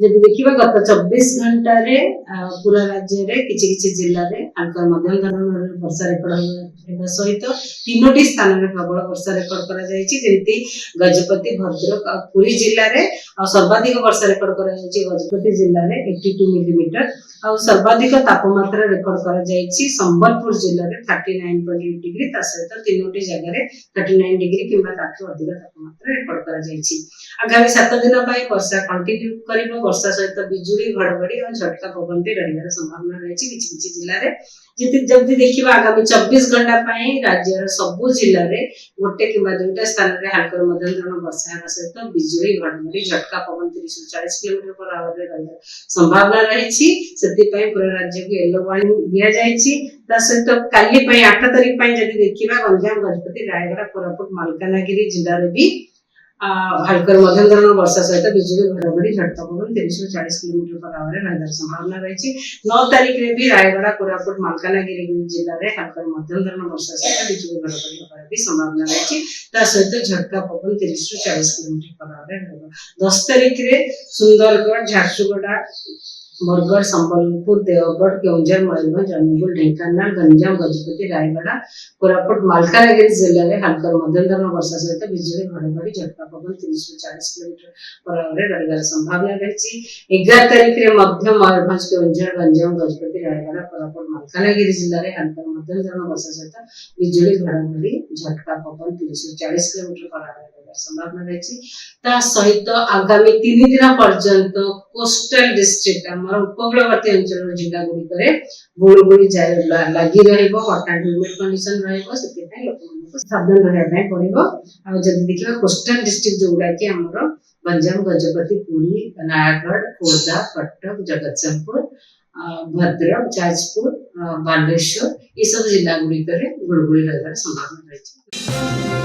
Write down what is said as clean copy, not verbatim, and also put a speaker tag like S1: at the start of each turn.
S1: जदि देखिबा गत 24 घंटा रे पूरा राज्य रे किछि किछि जिल्ला रे हल्का मध्यम धरणर वर्षा रेकर्ड हेबा सहित तीनोटी स्थान रे प्रबल वर्षा रेकर्ड करा जायछि जेंति गजपति भद्रक और पुरी जिल्ला रे और सर्वाधिक वर्षा रेकर्ड करा जायछि गजपति जिल्ला रे 82 मिलीमीटर और सर्वाधिक तापमात्रा रेकर्ड करा जायछि संबलपुर जिल्ला रे 39.8 डिग्री ता सहित तीनोटी जगह रे 39 डिग्री किंबा ताठू अधिक तापमात्रा रेकर्ड करा जायछि। आगामी 7 दिन पर वर्षा कंटिन्यू करिबो वर्षा सहित बिजुली घड़घड़ी और झटका पवन भी रहिबार संभावना रही किछि किछि जिल्ला रे जल्दी देखिबा आगामी 24 घंटा पई राज्यर सबु जिल्ला रे गोटे किंबा दुटा स्थान रे हल्का मध्यम धरण वर्षा हेबा सहित बिजुली घड़घड़ी झटका पवन 30 से 40 किलोमीटर पर आवर रे रहिबार संभावना रही सेति पई पूरा राज्य को येलो वार्निंग दिया जायछि ता सहित काली पई 8 तारिख पई जदि देखिबा गंजाम गजपति रायगढ़ कोरापुट मालकानगिरी जिल्ला रे भी हल्का मध्यम धरण वर्षा सहित बिजुली घड़घड़ी झटका पवन 30 से 40 किलोमीटर पर आवर रहिबार संभावना रही 9 तारिख रे भी रायगढ़ कोरापुट मालकानगिरी जिल्ला रे हल्का मध्यम धरण वर्षा सहित बिजुली घड़घड़ी होबार भी संभावना रही ता सहित झटका पवन 30 से 40 किलोमीटर पर आवर रहिबा। 10 तारिख रे सुंदरगढ़ झारसुगुड़ा बरगढ़ संबलपुर देवगढ़ केउंझर मयूरभंज अनुगुल ढेंकानाल गंजाम गजपति रायगढ़ कोरापुट मालकानगिरी जिल्ला रे हल्का मध्यम धरण वर्षा सहित बिजुली घड़घड़ी झटका पवन 30 से 40 किलोमीटर पर आवर रहिबार संभावना रही 11 तारिख रे मध्य मयूरभंज केउंझर गंजाम गजपति रायगढ़ कोरापुट मालकानगिरी जिल्ला रे हल्का मध्यम धरण वर्षा सहित बिजुली घड़घड़ी झटका पवन 30 से 40 किलोमीटर पर आवर संभावना रही ता सहित आगामी 3 दिन पर्यंत कोस्टल डिस्ट्रिक्ट हमर उपकूलवर्ती अंचल जिला गुडी करे गुळगुळी लागि रहइबो हॉट एंड ह्यूमिड कंडीशन रहइबो सेति पय लोक को सावधान रहय पय पड़िबो आ जदि देखिबा कोस्टल डिस्ट्रिक्ट जोउडा कि हमर गंजाम गजपति पुरी नयागढ़ खोर्धा कटक जगतसिंहपुर भद्रक जाजपुर बालेश्वर ये सब जिला गुडी करे गुळगुळी रहबार संभावना रही।